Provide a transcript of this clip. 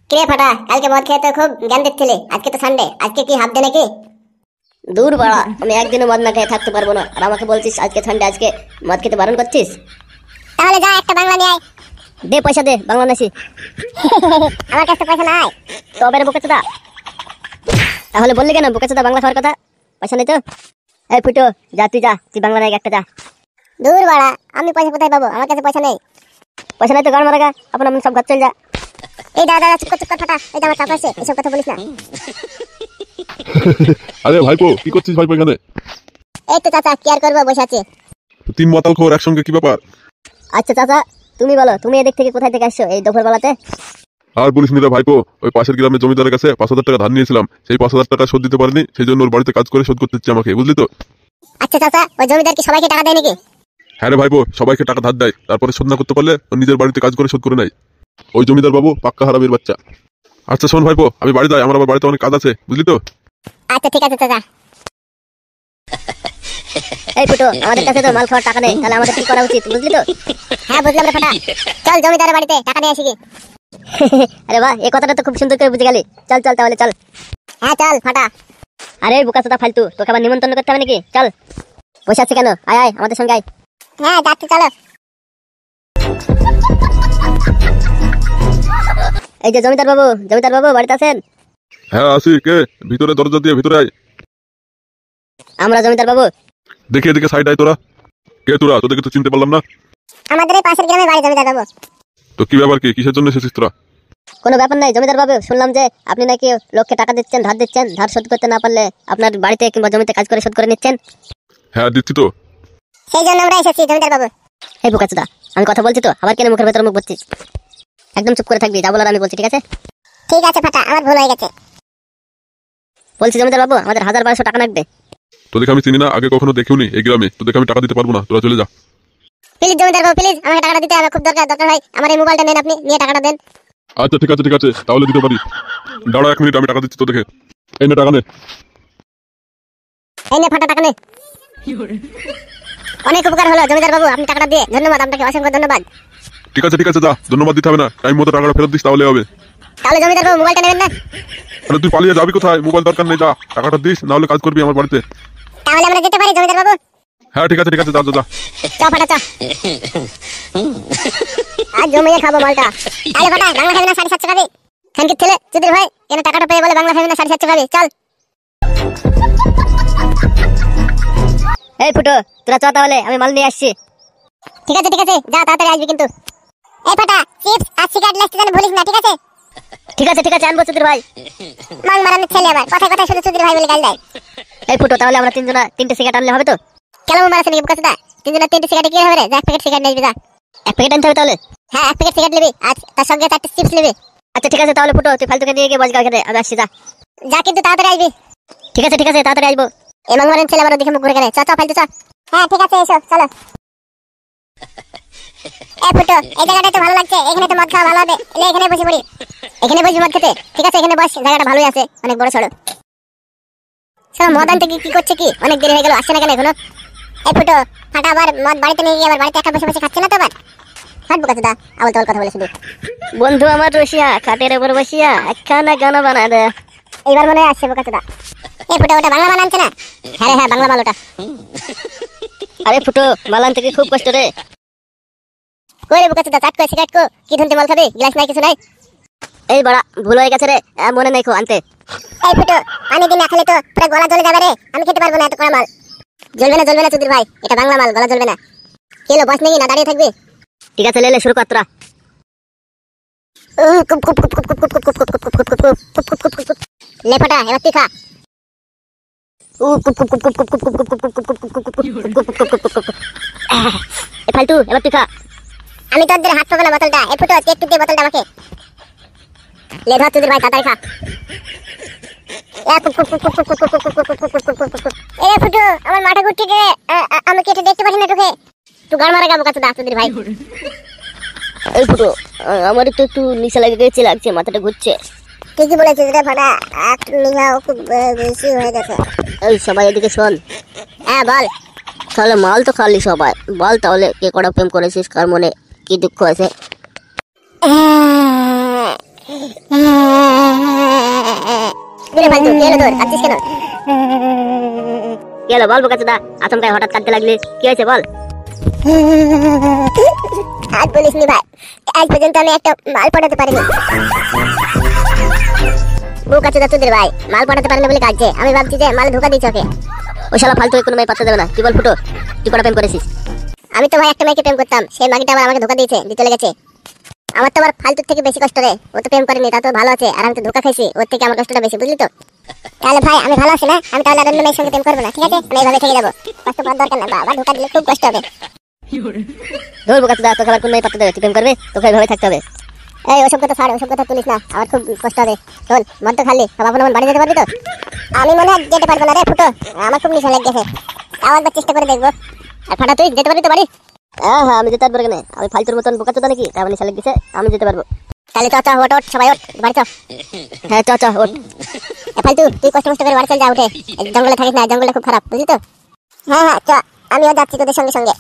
কিরে ফাটা, কালকে মদ খেয়ে তো খুব জ্ঞান দিচ্ছিলি, আজকে তো সানডে, আজকে কি হাফ ডে নাকি? দূর বাড়া, আমি একদিনও মদ না খেয়ে থাকতে পারবো না, আর আমাকে বলছিস আজকে সানডে, আজকে মদ খেতে বারণ করছিস? তাহলে যা একটা বাংলা নিয়ে আয়। দে পয়সা দে, বাংলা নাসি। আমার কাছে পয়সা নাই। তবে রে বোকাচোদা, তাহলে বললি কেন বোকাচোদা বাংলা খাওয়ার কথা? পয়সা নেই তো? এই ফুটো, যা তুই বাংলা নাই একটা যা। দূর বাড়া, আমি পয়সা কোথায় পাবো? আমার কাছে পয়সা নেই। পয়সা নাই তো গান মারাগা, আপন আপনি সব ঘর চল যা। এই দাদা চুপ কর ফাটা, এই আমার চাপ আছে, এসব কথা বলিস না। আরে ভাইপো, কি করছিস ভাইপো এখানে? এই তো চাচা, কি আর করবো, বসে আছি। তিন মাতাল খবর একসঙ্গে, কি ব্যাপার? আচ্ছা চাচা, তুমি বলো, তুমি এদিক থেকে কোথায় থেকে আসছো এই দুপুর বেলাতে? আর বলিস নি রে ভাইপো, ওই পাশের গ্রামের জমিদারের কাছে 5,000 টাকা ধার নিয়েছিলাম, সেই 5,000 টাকা শোধ দিতে পারিনি, সেই জন্য ওর বাড়িতে কাজ করে শোধ করতে হচ্ছে আমাকে, বুঝলি তো? আচ্ছা চাচা, ওই জমিদার কি সবাইকে টাকা দেয় নাকি? হ্যাঁ রে ভাইপো, সবাইকে টাকা ধার দেয়, তারপরে শোধ না করতে পারলে ও নিজের বাড়িতে কাজ করে শোধ করে নেয়। ওই জমিদার বাবু পাক্কা হারামির বাচ্চা। আচ্ছা শোন ভাইপো, আমি বাড়ি যাই, আমার আবার বাড়িতে অনেক কাজ আছে, বুঝলি তো? আচ্ছা ঠিক আছে চাচা। এই ফুটো, আমাদের কাছে তো মাল খাওয়ার টাকা নেই, তাহলে আমাদের কি করা উচিত, বুঝলি তো? হ্যাঁ বুঝলাম রে ফাটা, চল জমিদারের বাড়িতে টাকা নিয়ে আসি কি। আরে বাহ, এই কথাটা তো খুব সুন্দর করে বুঝে গেলি। চল চল তাহলে চল। হ্যাঁ চল ফাটা। আরে বোকাচোদা ফালতু, তোকে আবার নিমন্ত্রণ করতে হবে নাকি? চল, বসে আছি কেন? আয় আয় আমাদের সঙ্গে আয়। হ্যাঁ যাচ্ছি, চলো। এই যে জমিদার বাবু বাড়িতে আছেন? হ্যাঁ আসি, কে? ভিতরে দরজা দিয়ে ভিতরে আয়। আমরা জমিদার বাবু। দেখে এদিকে সাইড আয়। তোরা কে? তোরা, তোদেরকে তো চিনতে পারলাম না। আমাদের এই পাশের গ্রামে বাড়ি জমিদার বাবু। তো কি ব্যাপার, কি কিসের জন্য এসেছিস তোরা? কোনো ব্যাপার নাই জমিদার বাবু, শুনলাম যে আপনি নাকি লোককে টাকা দিচ্ছেন, ধার দিচ্ছেন, ধার শোধ করতে না পারলে আপনার বাড়িতে কিংবা জমিতে কাজ করে শোধ করে নিচ্ছেন। হ্যাঁ দিচ্ছি তো। সেই জন্য আমরা এসেছি জমিদার বাবু। এই বোকাচোদা, আমি কথা বলছি তো, আবার কেন মুখের ভেতর মুখ বলছিস? একদম চুপ করে থাকবি, যা বলার আমি বলছি, ঠিক আছে? ঠিক আছে ফাটা, আমার ভুল হয়ে গেছে। বলছি জমিদার বাবু, আমাদের 1,000-1,200 টাকা লাগবে। তোদেরকে আমি চিনি না, আগে কখনো দেখিওনি এই গ্রামে, তোদেরকে আমি টাকা দিতে পারবো না, তোরা চলে যা। প্লিজ জমিদার বাবু, প্লিজ আমাকে টাকাটা দিতে হবে, খুব দরকার হয়। আমার এই মোবাইলটা নেন, আপনি নিয়ে টাকাটা দেন। আচ্ছা ঠিক আছে তাহলে দিতে পারি। দাঁড়া 1 মিনিট, আমি টাকা দিচ্ছি তোদেরকে। এই নে টাকা নে। এই নে ফাটা, টাকা নে। অনেক উপকার হলো জমিদার বাবু, আপনি টাকাটা দিয়ে ধন্যবাদ, আপনাকে অসংখ্য ধন্যবাদ। ঠিক আছে যা, ধন্যবাদ দিতে হবে না, টাইম মতো টাকাটা ফেরত দিস তাহলে হবে। তাহলে জমিদার বাবু মোবাইলটা নেবেন না? আরে তুই পালিয়ে যাবি কোথায়? মোবাইল দরকার নেই, যা টাকাটা দিস, না হলে কাজ করবি আমার বাড়িতে। তাহলে আমরা যেতে পারি জমিদার বাবু? হ্যাঁ ঠিক আছে যা। চ ফাটা চ, আজ জমিয়ে খাবো মালটা। আরে ফাটা, বাংলা খাবি না 750 খাবি? খানকির ছেলে চুদির ভাই, কেন টাকাটা পেয়ে বলে বাংলা খাবি না 750 খাবি? চল। এই ফুটো, তোরা চ তাহলে, আমি মাল নিয়ে আসছি। ঠিক আছে যা, তাড়াতাড়ি আসবি কিন্তু। এই ফাটা, চিপস আর সিগারেট লাস্টে যেন ভুলিস না, ঠিক আছে? ঠিক আছে আনবো চুদির ভাই। মাং মারানোর ছেলে আবার কথায় শুধু চুদির ভাই বলে গাল দেয়। এই ফুটো, তাহলে আমরা 3 জনা 3টে সিগারেট আনলে হবে তো? কেমন মারাছে নাকি বোকাচোদা? 3 জনের 3টে সিগারেট কি হবে রে? যা 1 প্যাকেট সিগারেট নিয়ে আসবি, যা। 1 প্যাকেট আনতে হবে তাহলে? হ্যাঁ 1 প্যাকেট সিগারেট নিবি, আর তার সঙ্গে 4টে চিপস নিবি। আচ্ছা ঠিক আছে তাহলে ফুটো, তুই ফালতুকে নিয়ে গিয়ে বসগা ওখানে, আমি আসছি, যা। যা কিন্তু তাড়াতাড়ি আসবি। ঠিক আছে তাড়াতাড়ি আসবো। এই মাং মারানোর ছেলে আবার ওদিকে মুখ ঘুরে গেলে। চ ফালতু চ। হ্যাঁ ঠিক আছে, এসো চলো। এই ফুটো, এই জায়গাটা তো ভালো লাগছে, এখানে তো মদ খাওয়া ভালো হবে, এখানে বসে পড়ি। এখানে বসবি মদ খেতে? ঠিক আছে এখানে বস, জায়গাটা ভালোই আছে, অনেক বড় সড়ো। সব মদ আনতে কি করছে, কি অনেক দেরি হয়ে গেল, আসছে না কেন এখনো? এই ফুটো, ফাটা আবার মদ বাড়িতে নিয়ে গিয়ে আবার বাড়িতে একা বসে খাচ্ছে না তো আবার? হাট বোকাচোদা, আবল তাবল কথা বলে শুধু। বন্ধু আমার রসিয়া, খাটের উপর বসিয়া একখানা গান বানা দে। এইবার মনে আসছে বোকাচোদা। এই ফুটো, ওটা বাংলা মাল আনছে না? হ্যাঁ বাংলা মাল ওটা। আরে ফুটো, মাল আনতে কি খুব কষ্ট রে। কই রে বোকাচোদা, চাট কই সিগারেট কো, কি ধনতে মাল খাবি? গ্লাস নাই, কিছু নাই। এই বড়া, ভুল হয়ে গেছে রে, মনে নাই খো আনতে। এই ফুটো, আমি দিন না খেলে তো পুরো গলা জ্বলে যাবে রে, আমি খেতে পারবো না এত কড়া মাল। জ্বলবে না চুদির ভাই, এটা বাংলা মাল, গলা জ্বলবে না। কি হলো, বস নাকি না দাঁড়িয়ে থাকবি? ঠিক আছে লে শুরু কর তোরা। লে ফাটা, এবার তুই খা। এ ফালতু, এবার তুই খা। আমি তোর হাত পাবো না বোতলটা। এই ফুটো, একটু দিয়ে বোতলটা আমাকে। লে ধর চুদির ভাই, তাড়াতাড়ি খা। এই ফুটো, আমার মাথা ঘুরছে রে, আমি কি এটা দেখতে পাচ্ছি না তোকে? তুই গান মারা গাবো কাছে চুদির ভাই। এই ফুটো, আমার তো একটু নিশা লাগছে, মাথাটা ঘুরছে। ঠিকই বলেছিস রে ফাটা, একটু নিশাও খুব বেশি হয়ে গেছে। এই সবাই এদিকে শোন। হ্যাঁ বল। তাহলে মাল তো খালি সবাই, বল তাহলে কে কটা প্রেম করেছিস, কার মনে কি দুঃখ আছে? কিরে ফালতু কি হলো তোর কাঁদছিস কেন? কি হলো বল বোকাচোদা, আচমকাই হঠাৎ কাঁদতে লাগলি, কি হয়েছে বল? আর বলিস নি ভাই, আজ পর্যন্ত আমি একটা মাল পটাতে পারিনি। বোকাচোদা তোদের ভাই মাল পটাতে পারেনি বলে কাঁদছে, আমি ভাবছি যে মালে ধোকা দিচ্ছে ওকে। ওই শালা ফালতু কোনো মেয়ে পাত্তা দেবে না। তুই বল ফুটো, তুই কটা প্রেম করেছিস? আমি তো ভাই একটা মেয়েকে প্রেম করতাম, সেই মাগিটা আবার আমাকে ধোকা দিয়েছে, দিতে লেগেছে। আমার তো আবার ফালতুর থেকে বেশি কষ্ট রে, ও তো প্রেম করেনি তা তো ভালো আছে, আর আমি তো ধোকা খাইছি, ওর থেকে আমার কষ্টটা বেশি, বুঝলি তো? তাহলে ভাই আমি ভালো আছি না, আমি তাহলে আর অন্য মেয়ের সঙ্গে প্রেম করবো না, ঠিক আছে? আমি এইভাবে থেকে যাবো, কষ্ট পাওয়ার দরকার না, বাবা ধোকা দিলে খুব কষ্ট হবে। ধর বোকাচোদা, তোকে আবার কোন মেয়ে পাত্তা দেবে? তুই প্রেম করবে, তোকে এইভাবে থাকতে হবে। এই ওসব কথা ছাড়, ওসব কথা তুলিস না, আমার খুব কষ্ট হবে। চল মদ তো খালি, সব আপন আপন বাড়ি যেতে পারবি তো? আমি মনে হয় যেতে পারবো না রে ফুটো, আমার খুব নেশা লেগে গেছে, তাও একবার চেষ্টা করে দেখবো। আর ফাটা তুই যেতে পারবি তো বাড়ি? হ্যাঁ হ্যাঁ, আমি যেতে পারবো কেন? আমি ফালতুর মতন বোকাচোদা নাকি? তার মানে শালা দিছে, আমি যেতে পারবো। তাহলে চ চ ওঠ ওঠ, সবাই ওঠ বাড়ি চ। হ্যাঁ চ চ ওঠ। ফালতু তুই কষ্ট মষ্ট করে বাড়ি চল, যা উঠে, এই জঙ্গলে থাকিস না, জঙ্গলটা খুব খারাপ, বুঝলি তো? হ্যাঁ হ্যাঁ চ, আমিও যাচ্ছি তোদের সঙ্গে সঙ্গে।